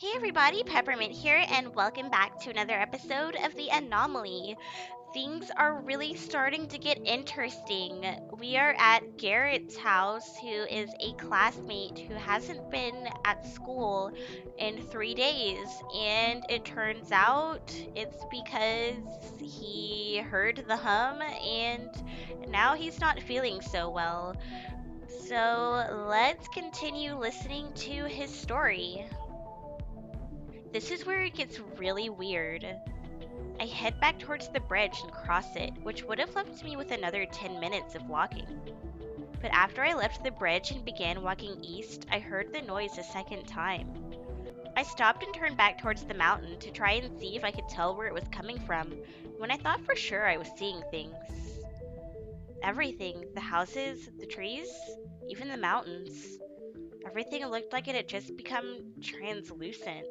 Hey everybody, Peppermint here, and welcome back to another episode of the Anomaly. Things are really starting to get interesting. We are at Garrett's house, who is a classmate who hasn't been at school in 3 days, and it turns out it's because he heard the hum and now he's not feeling so well. So let's continue listening to his story. This is where it gets really weird. I head back towards the bridge and cross it, which would have left me with another 10 minutes of walking. But after I left the bridge and began walking east, I heard the noise a second time. I stopped and turned back towards the mountain to try and see if I could tell where it was coming from, when I thought for sure I was seeing things. Everything, the houses, the trees, even the mountains. Everything looked like it had just become translucent.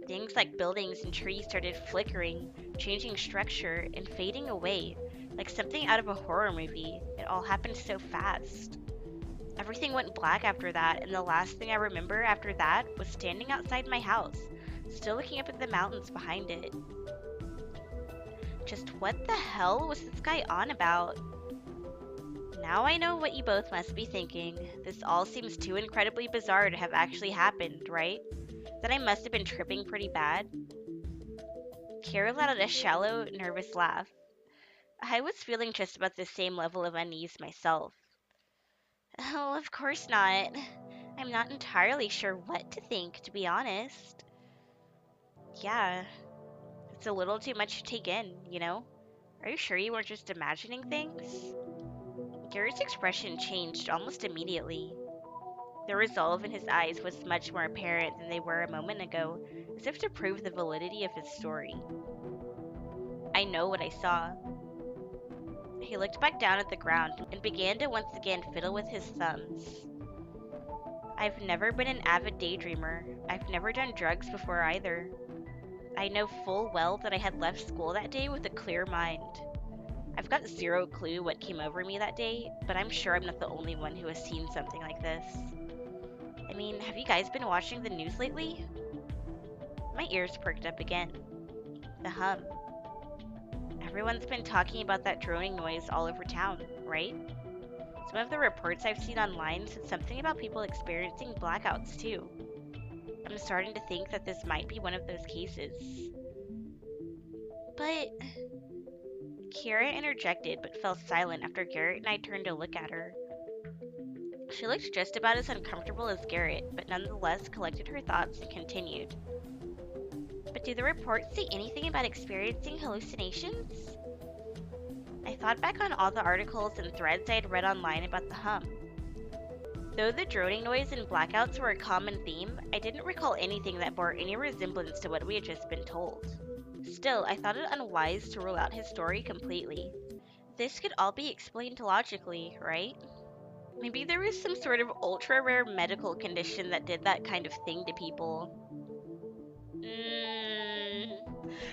Things like buildings and trees started flickering, changing structure, and fading away, like something out of a horror movie. It all happened so fast. Everything went black after that, and the last thing I remember after that was standing outside my house, still looking up at the mountains behind it. Just what the hell was this guy on about? Now I know what you both must be thinking. This all seems too incredibly bizarre to have actually happened, right? That I must have been tripping pretty bad. Kara let out a shallow, nervous laugh. I was feeling just about the same level of unease myself. Oh, of course not. I'm not entirely sure what to think, to be honest. Yeah, it's a little too much to take in, you know? Are you sure you weren't just imagining things? Garrett's expression changed almost immediately. The resolve in his eyes was much more apparent than they were a moment ago, as if to prove the validity of his story. I know what I saw. He looked back down at the ground and began to once again fiddle with his thumbs. I've never been an avid daydreamer. I've never done drugs before either. I know full well that I had left school that day with a clear mind. I've got zero clue what came over me that day, but I'm sure I'm not the only one who has seen something like this. I mean, have you guys been watching the news lately? My ears perked up again. The hum. Everyone's been talking about that droning noise all over town, right? Some of the reports I've seen online said something about people experiencing blackouts too. I'm starting to think that this might be one of those cases. But Kira interjected but fell silent after Garrett and I turned to look at her. She looked just about as uncomfortable as Garrett, but nonetheless collected her thoughts and continued. But do the reports say anything about experiencing hallucinations? I thought back on all the articles and threads I had read online about the hum. Though the droning noise and blackouts were a common theme, I didn't recall anything that bore any resemblance to what we had just been told. Still, I thought it unwise to rule out his story completely. This could all be explained logically, right? Maybe there was some sort of ultra rare medical condition that did that kind of thing to people.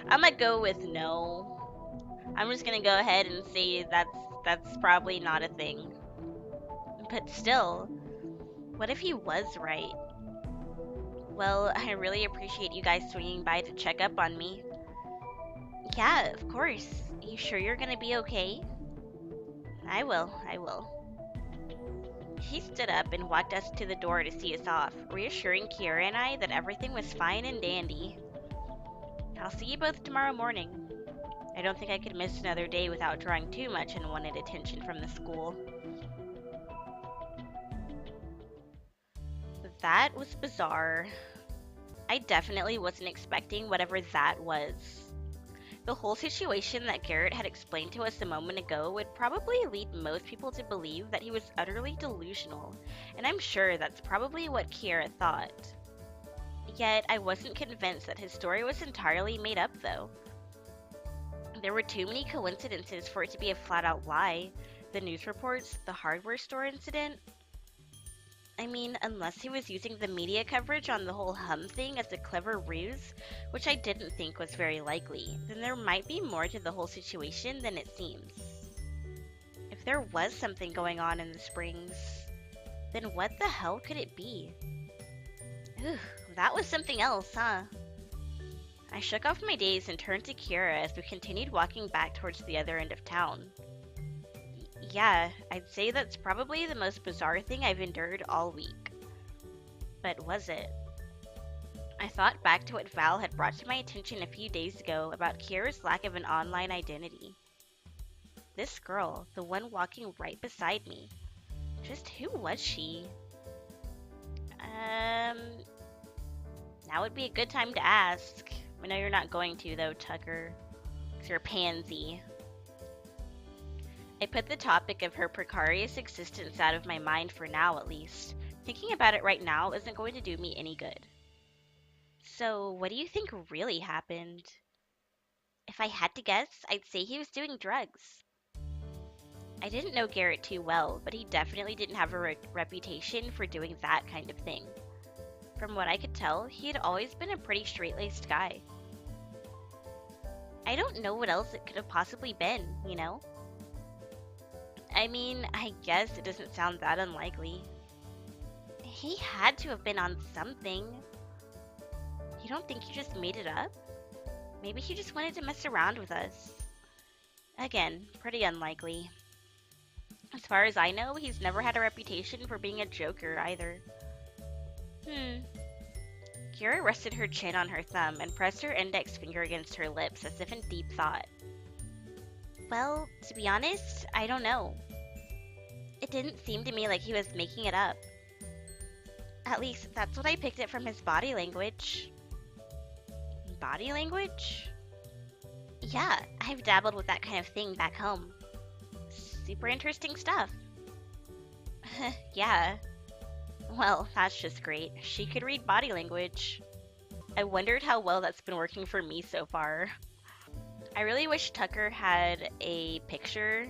I'm gonna go with no. I'm just gonna go ahead and say that's probably not a thing. But still, what if he was right? Well, I really appreciate you guys swinging by to check up on me. Yeah, of course. You sure you're gonna be okay? I will. He stood up and walked us to the door to see us off, reassuring Kiera and I that everything was fine and dandy. I'll see you both tomorrow morning. I don't think I could miss another day without drawing too much unwanted attention from the school. That was bizarre. I definitely wasn't expecting whatever that was. The whole situation that Garrett had explained to us a moment ago would probably lead most people to believe that he was utterly delusional, and I'm sure that's probably what Kiera thought. Yet, I wasn't convinced that his story was entirely made up, though. There were too many coincidences for it to be a flat-out lie. The news reports, the hardware store incident. I mean, unless he was using the media coverage on the whole hum thing as a clever ruse, which I didn't think was very likely, then there might be more to the whole situation than it seems. If there was something going on in the springs, then what the hell could it be? Ooh, That was something else, huh? I shook off my daze and turned to Kira as we continued walking back towards the other end of town. Yeah, I'd say that's probably the most bizarre thing I've endured all week. But was it? I thought back to what Val had brought to my attention a few days ago about Kira's lack of an online identity. This girl, the one walking right beside me, just who was she? Um, now would be a good time to ask. I know you're not going to, though, Tucker, 'cause you're a pansy. I put the topic of her precarious existence out of my mind for now, at least. Thinking about it right now isn't going to do me any good. So, what do you think really happened? If I had to guess, I'd say he was doing drugs. I didn't know Garrett too well, but he definitely didn't have a reputation for doing that kind of thing. From what I could tell, he had always been a pretty straight-laced guy. I don't know what else it could have possibly been, you know? I mean, I guess it doesn't sound that unlikely. He had to have been on something. You don't think he just made it up? Maybe he just wanted to mess around with us. Again, pretty unlikely. As far as I know, he's never had a reputation for being a joker either. Hmm. Kira rested her chin on her thumb and pressed her index finger against her lips as if in deep thought. Well, to be honest, I don't know. It didn't seem to me like he was making it up. At least, that's what I picked up from his body language. Body language? Yeah, I've dabbled with that kind of thing back home. Super interesting stuff. Yeah. Well, that's just great. She could read body language. I wondered how well that's been working for me so far. I really wish Tucker had a picture.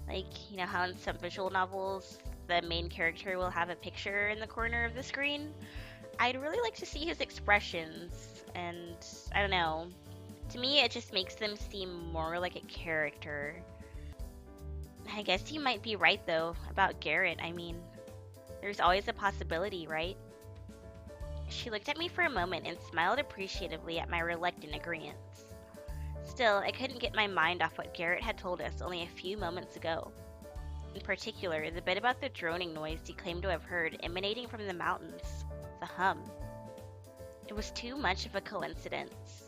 Like, you know how in some visual novels, the main character will have a picture in the corner of the screen? I'd really like to see his expressions, and I don't know. To me, it just makes them seem more like a character. I guess you might be right, though, about Garrett. I mean, there's always a possibility, right? She looked at me for a moment and smiled appreciatively at my reluctant agreement. Still, I couldn't get my mind off what Garrett had told us only a few moments ago. In particular, the bit about the droning noise he claimed to have heard emanating from the mountains. The hum. It was too much of a coincidence.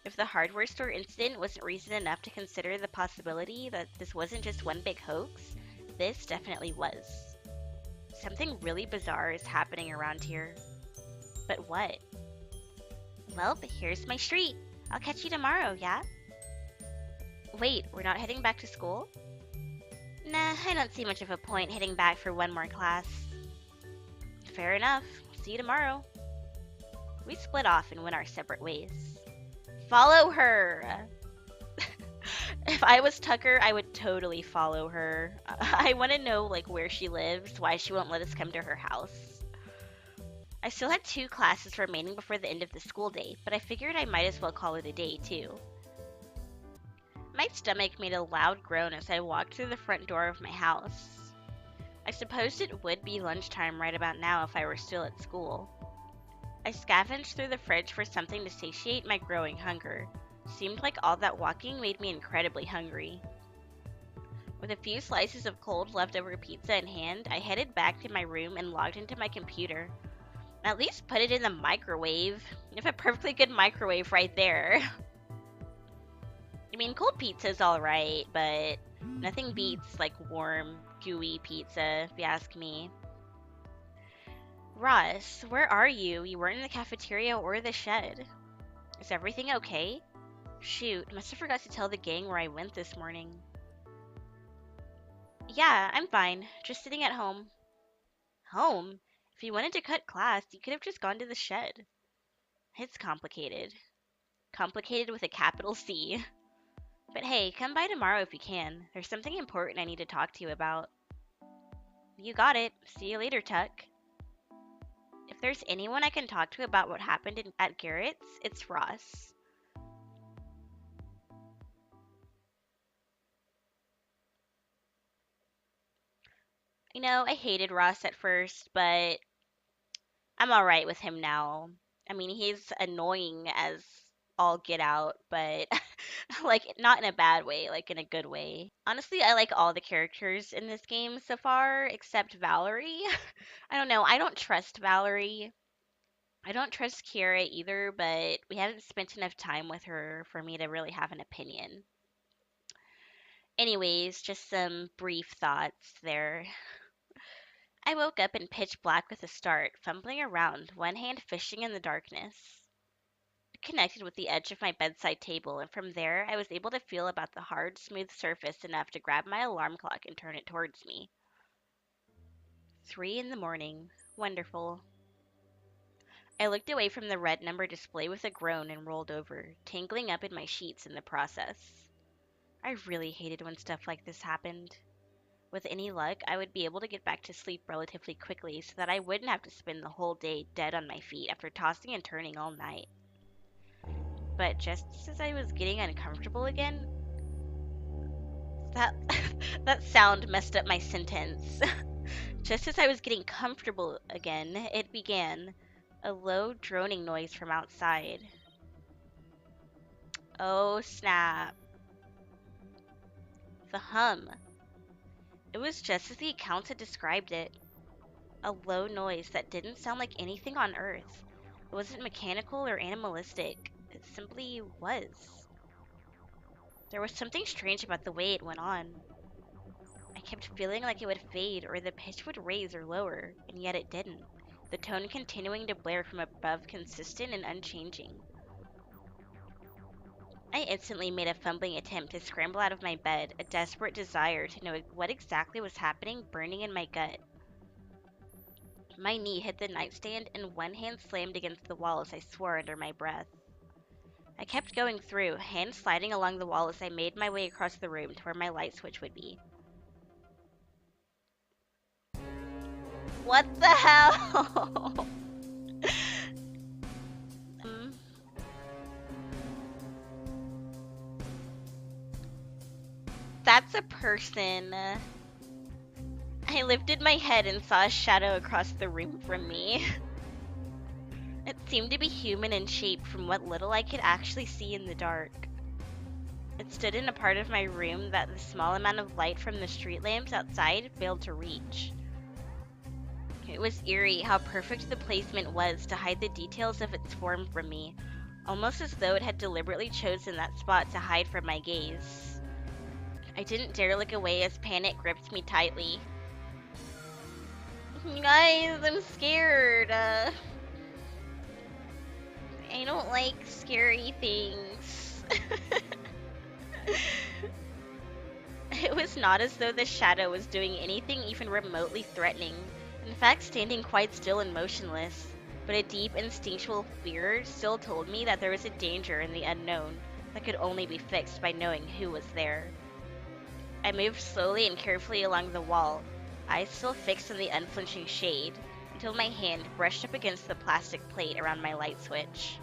If the hardware store incident wasn't reason enough to consider the possibility that this wasn't just one big hoax, this definitely was. Something really bizarre is happening around here. But what? Well, here's my street. I'll catch you tomorrow, yeah? Wait, we're not heading back to school? Nah, I don't see much of a point heading back for one more class. Fair enough. See you tomorrow. We split off and went our separate ways. Follow her! If I was Tucker, I would totally follow her. I want to know, like, where she lives, why she won't let us come to her house. I still had 2 classes remaining before the end of the school day, but I figured I might as well call it a day, too. My stomach made a loud groan as I walked through the front door of my house. I supposed it would be lunchtime right about now if I were still at school. I scavenged through the fridge for something to satiate my growing hunger. Seemed like all that walking made me incredibly hungry. With a few slices of cold leftover pizza in hand, I headed back to my room and logged into my computer. At least put it in the microwave. You have a perfectly good microwave right there. I mean, cold pizza's alright, but nothing beats, like, warm, gooey pizza, if you ask me. Ross, where are you? You weren't in the cafeteria or the shed. Is everything okay? Shoot, must have forgot to tell the gang where I went this morning. Yeah, I'm fine. Just sitting at home. Home? If you wanted to cut class, you could have just gone to the shed. It's complicated. Complicated with a capital C. But hey, come by tomorrow if you can. There's something important I need to talk to you about. You got it. See you later, Tuck. If there's anyone I can talk to about what happened at Garrett's, it's Ross. You know, I hated Ross at first, but I'm alright with him now. I mean, he's annoying as all get out, but like not in a bad way, like in a good way. Honestly, I like all the characters in this game so far except Valerie. I don't know. I don't trust Valerie. I don't trust Kiera either, but we haven't spent enough time with her for me to really have an opinion. Anyways, just some brief thoughts there. I woke up in pitch black with a start, fumbling around, one hand fishing in the darkness. It connected with the edge of my bedside table, and from there I was able to feel about the hard, smooth surface enough to grab my alarm clock and turn it towards me. 3 in the morning. Wonderful. I looked away from the red number display with a groan and rolled over, tangling up in my sheets in the process. I really hated when stuff like this happened. With any luck, I would be able to get back to sleep relatively quickly so that I wouldn't have to spend the whole day dead on my feet after tossing and turning all night. But just as I was getting uncomfortable again, that that sound messed up my sentence. Just as I was getting comfortable again, it began. A low droning noise from outside. Oh snap. The hum. It was just as the accounts had described it. A low noise that didn't sound like anything on Earth. It wasn't mechanical or animalistic. It simply was. There was something strange about the way it went on. I kept feeling like it would fade or the pitch would raise or lower, and yet it didn't. The tone continuing to blare from above, consistent and unchanging. I instantly made a fumbling attempt to scramble out of my bed, a desperate desire to know what exactly was happening burning in my gut. My knee hit the nightstand and one hand slammed against the wall as I swore under my breath. I kept going through, hand sliding along the wall as I made my way across the room to where my light switch would be. What the hell? um, that's a person. I lifted my head and saw a shadow across the room from me. It seemed to be human in shape from what little I could actually see in the dark. It stood in a part of my room that the small amount of light from the street lamps outside failed to reach. It was eerie how perfect the placement was to hide the details of its form from me, almost as though it had deliberately chosen that spot to hide from my gaze. I didn't dare look away as panic gripped me tightly. You guys, I'm scared. I don't like scary things. It was not as though the shadow was doing anything even remotely threatening, in fact standing quite still and motionless, but a deep instinctual fear still told me that there was a danger in the unknown that could only be fixed by knowing who was there. I moved slowly and carefully along the wall, eyes still fixed on the unflinching shade, until my hand brushed up against the plastic plate around my light switch.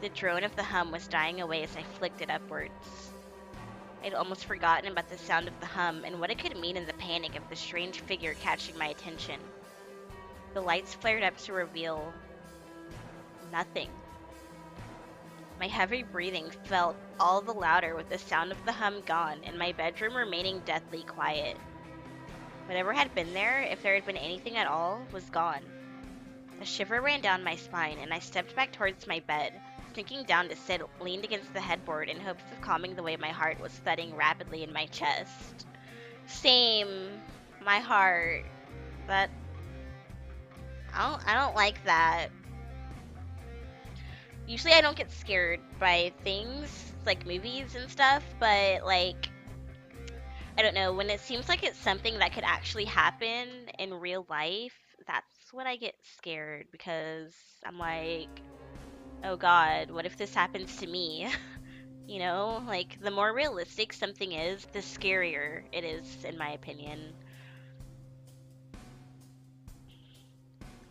The drone of the hum was dying away as I flicked it upwards. I'd almost forgotten about the sound of the hum and what it could mean in the panic of the strange figure catching my attention. The lights flared up to reveal nothing. My heavy breathing felt all the louder with the sound of the hum gone and my bedroom remaining deathly quiet. Whatever had been there, if there had been anything at all, was gone. A shiver ran down my spine and I stepped back towards my bed, sinking down to sit leaned against the headboard in hopes of calming the way my heart was thudding rapidly in my chest. Same. My heart. That... I don't like that. Usually I don't get scared by things, like movies and stuff, but like, I don't know, when it seems like it's something that could actually happen in real life, that's when I get scared because I'm like, oh god, what if this happens to me? You know, like the more realistic something is, the scarier it is, in my opinion.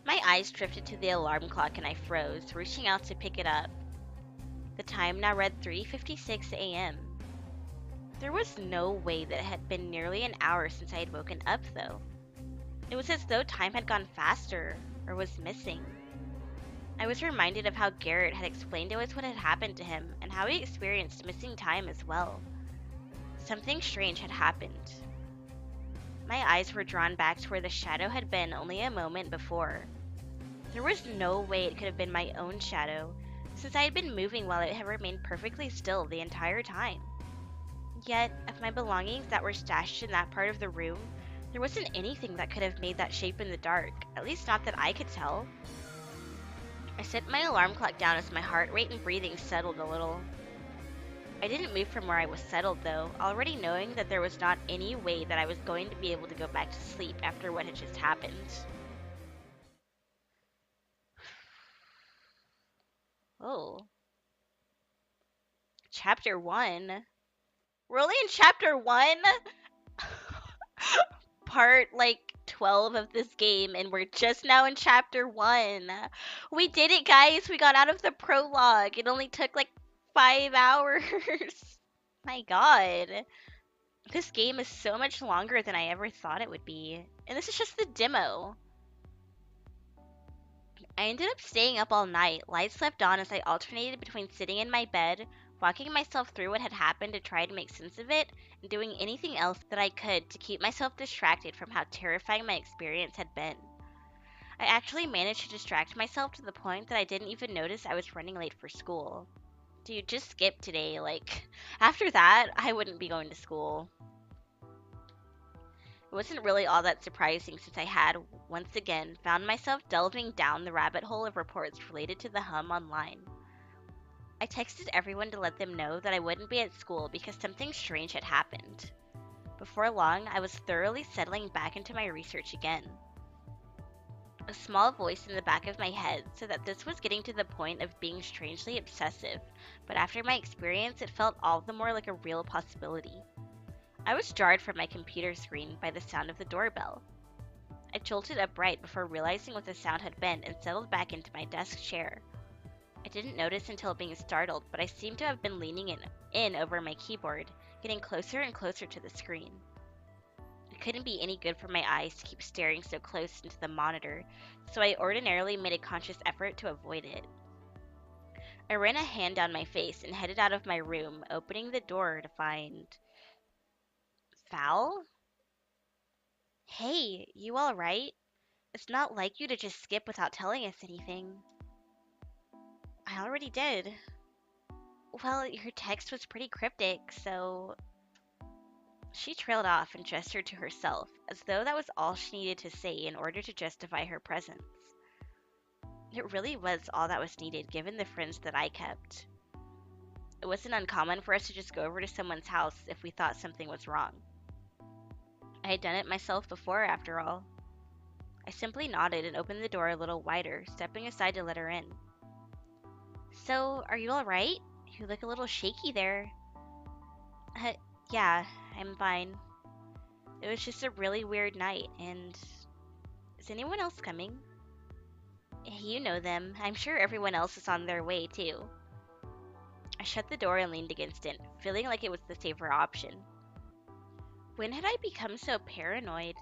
My eyes drifted to the alarm clock and I froze, reaching out to pick it up. The time now read 3:56 a.m. There was no way that it had been nearly an hour since I had woken up, though. It was as though time had gone faster, or was missing. I was reminded of how Garrett had explained to us what had happened to him and how he experienced missing time as well. Something strange had happened. My eyes were drawn back to where the shadow had been only a moment before. There was no way it could have been my own shadow, since I had been moving while it had remained perfectly still the entire time. Yet, of my belongings that were stashed in that part of the room, there wasn't anything that could have made that shape in the dark, at least not that I could tell. I set my alarm clock down as my heart rate and breathing settled a little. I didn't move from where I was settled, though, already knowing that there was not any way that I was going to be able to go back to sleep after what had just happened. Oh, chapter 1? We're only in chapter 1? Part, like, 12 of this game, and we're just now in chapter 1. We did it, guys! We got out of the prologue. It only took, like, 5 hours. My god. This game is so much longer than I ever thought it would be. And this is just the demo. I ended up staying up all night, lights left on as I alternated between sitting in my bed, walking myself through what had happened to try to make sense of it, and doing anything else that I could to keep myself distracted from how terrifying my experience had been. I actually managed to distract myself to the point that I didn't even notice I was running late for school. Dude, just skip today. Like, after that, I wouldn't be going to school. It wasn't really all that surprising since I had, once again, found myself delving down the rabbit hole of reports related to the hum online. I texted everyone to let them know that I wouldn't be at school because something strange had happened. Before long, I was thoroughly settling back into my research again. A small voice in the back of my head said that this was getting to the point of being strangely obsessive, but after my experience, it felt all the more like a real possibility. I was jarred from my computer screen by the sound of the doorbell. I jolted upright before realizing what the sound had been and settled back into my desk chair. I didn't notice until being startled, but I seemed to have been leaning in over my keyboard, getting closer and closer to the screen. It couldn't be any good for my eyes to keep staring so close into the monitor, so I ordinarily made a conscious effort to avoid it. I ran a hand down my face and headed out of my room, opening the door to find Val? Hey, you alright? It's not like you to just skip without telling us anything. I already did. Well, your text was pretty cryptic, so. She trailed off and gestured to herself, as though that was all she needed to say in order to justify her presence. It really was all that was needed given the friends that I kept. It wasn't uncommon for us to just go over to someone's house if we thought something was wrong. I had done it myself before, after all. I simply nodded and opened the door a little wider, stepping aside to let her in. So, are you alright? You look a little shaky there. Uh, yeah, I'm fine. It was just a really weird night, and is anyone else coming? You know them. I'm sure everyone else is on their way, too. I shut the door and leaned against it, feeling like it was the safer option. When had I become so paranoid?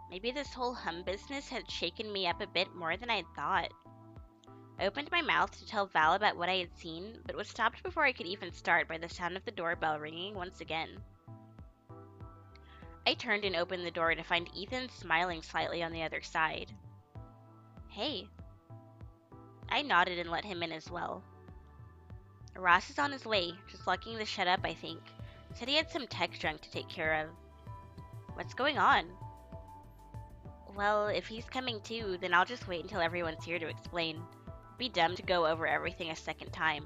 Maybe this whole hum business had shaken me up a bit more than I'd thought. I opened my mouth to tell Val about what I had seen, but was stopped before I could even start by the sound of the doorbell ringing once again. I turned and opened the door to find Ethan smiling slightly on the other side. Hey. I nodded and let him in as well. Ross is on his way, just locking the shed up, I think. Said he had some tech junk to take care of. What's going on? Well, if he's coming too, then I'll just wait until everyone's here to explain. It'd be dumb to go over everything a second time.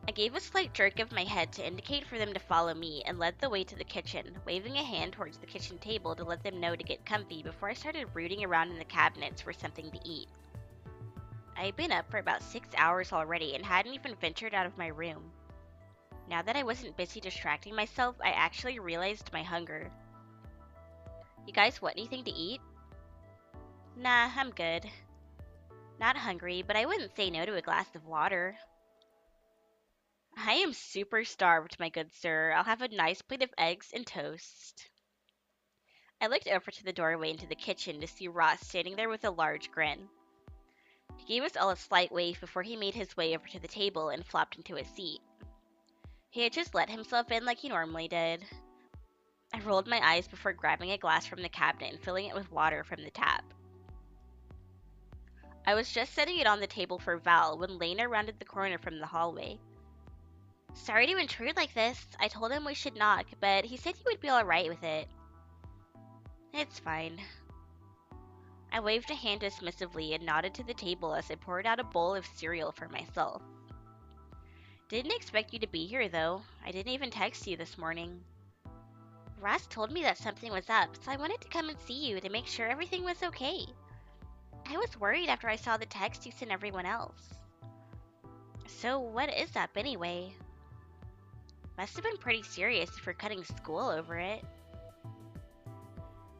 I gave a slight jerk of my head to indicate for them to follow me and led the way to the kitchen, waving a hand towards the kitchen table to let them know to get comfy before I started rooting around in the cabinets for something to eat. I had been up for about 6 hours already and hadn't even ventured out of my room. Now that I wasn't busy distracting myself, I actually realized my hunger. You guys want anything to eat? Nah, I'm good. Not hungry, but I wouldn't say no to a glass of water. I am super starved, my good sir. I'll have a nice plate of eggs and toast. I looked over to the doorway into the kitchen to see Ross standing there with a large grin. He gave us all a slight wave before he made his way over to the table and flopped into a seat. He had just let himself in like he normally did. I rolled my eyes before grabbing a glass from the cabinet and filling it with water from the tap. I was just setting it on the table for Val when Lena rounded the corner from the hallway. Sorry to intrude like this. I told him we should knock, but he said he would be alright with it. It's fine. I waved a hand dismissively and nodded to the table as I poured out a bowl of cereal for myself. Didn't expect you to be here, though. I didn't even text you this morning. Ross told me that something was up, so I wanted to come and see you to make sure everything was okay. I was worried after I saw the text you sent everyone else. So what is up anyway? Must have been pretty serious if you're cutting school over it.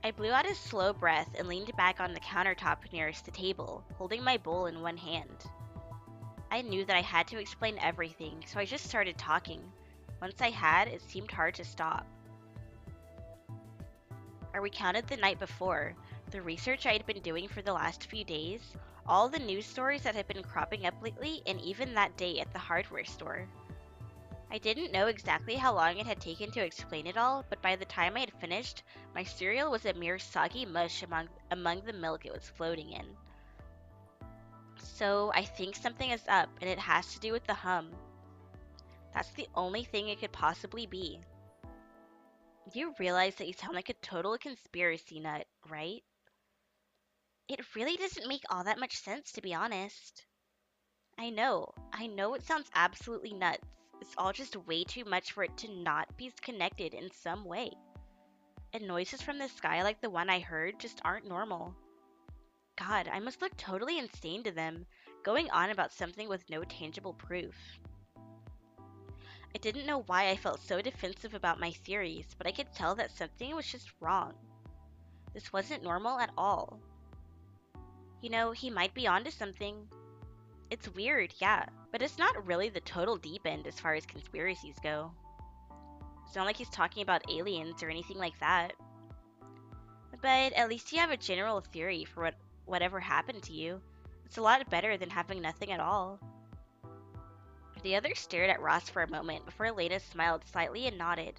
I blew out a slow breath and leaned back on the countertop nearest the table, holding my bowl in one hand. I knew that I had to explain everything, so I just started talking. Once I had, it seemed hard to stop. I recounted the night before, the research I had been doing for the last few days, all the news stories that had been cropping up lately, and even that day at the hardware store. I didn't know exactly how long it had taken to explain it all, but by the time I had finished, my cereal was a mere soggy mush among the milk it was floating in. So I think something is up, and it has to do with the hum. That's the only thing it could possibly be. You realize that you sound like a total conspiracy nut, right? It really doesn't make all that much sense, to be honest. I know it sounds absolutely nuts. It's all just way too much for it to not be connected in some way. And noises from the sky like the one I heard just aren't normal. God, I must look totally insane to them, going on about something with no tangible proof. I didn't know why I felt so defensive about my theories, but I could tell that something was just wrong. This wasn't normal at all. You know, he might be onto something. It's weird, yeah, but it's not really the total deep end as far as conspiracies go. It's not like he's talking about aliens or anything like that. But at least you have a general theory for whatever happened to you. It's a lot better than having nothing at all. The other stared at Ross for a moment before Elena smiled slightly and nodded.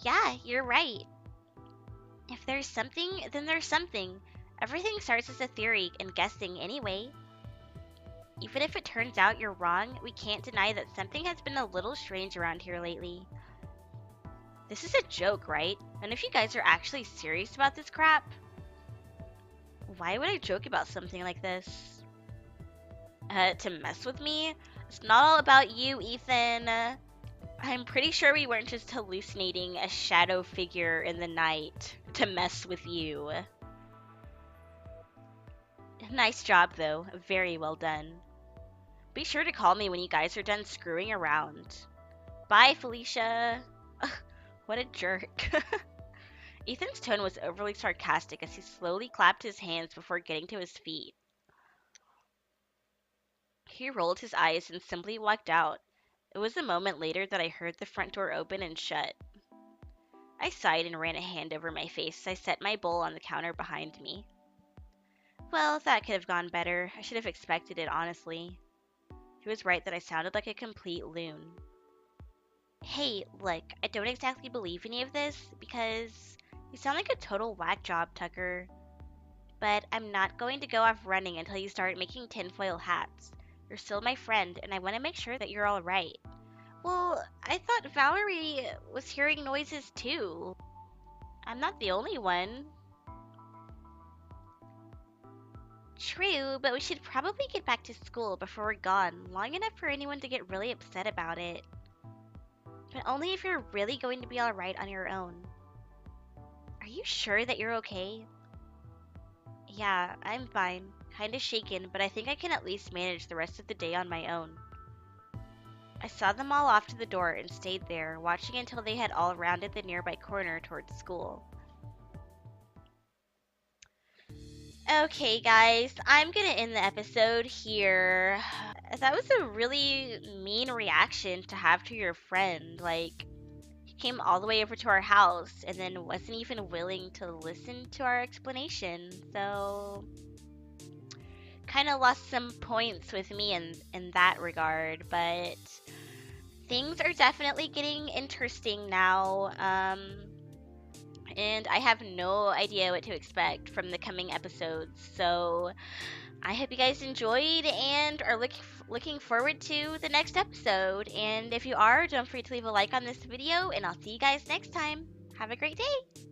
Yeah, you're right. If there's something, then there's something. Everything starts as a theory and guessing anyway. Even if it turns out you're wrong, we can't deny that something has been a little strange around here lately. This is a joke, right? None of you guys are actually serious about this crap? Why would I joke about something like this? To mess with me? It's not all about you, Ethan. I'm pretty sure we weren't just hallucinating a shadow figure in the night to mess with you. Nice job, though. Very well done. Be sure to call me when you guys are done screwing around. Bye, Felicia. What a jerk. Ethan's tone was overly sarcastic as he slowly clapped his hands before getting to his feet. He rolled his eyes and simply walked out. It was a moment later that I heard the front door open and shut. I sighed and ran a hand over my face as I set my bowl on the counter behind me. Well, that could have gone better. I should have expected it, honestly. He was right that I sounded like a complete loon. Hey, look, I don't exactly believe any of this because you sound like a total whack job, Tucker. But I'm not going to go off running until you start making tinfoil hats. You're still my friend, and I want to make sure that you're all right. Well, I thought Valerie was hearing noises too. I'm not the only one. True, but we should probably get back to school before we're gone, long enough for anyone to get really upset about it. But only if you're really going to be alright on your own. Are you sure that you're okay? Yeah, I'm fine. Kinda shaken, but I think I can at least manage the rest of the day on my own. I saw them all off to the door and stayed there, watching until they had all rounded the nearby corner towards school. Okay, guys, I'm gonna end the episode here. That was a really mean reaction to have to your friend. Like, he came all the way over to our house and then wasn't even willing to listen to our explanation. So kind of lost some points with me in that regard, but things are definitely getting interesting now. And I have no idea what to expect from the coming episodes. So I hope you guys enjoyed and are looking forward to the next episode. And if you are, don't forget to leave a like on this video, and I'll see you guys next time. Have a great day.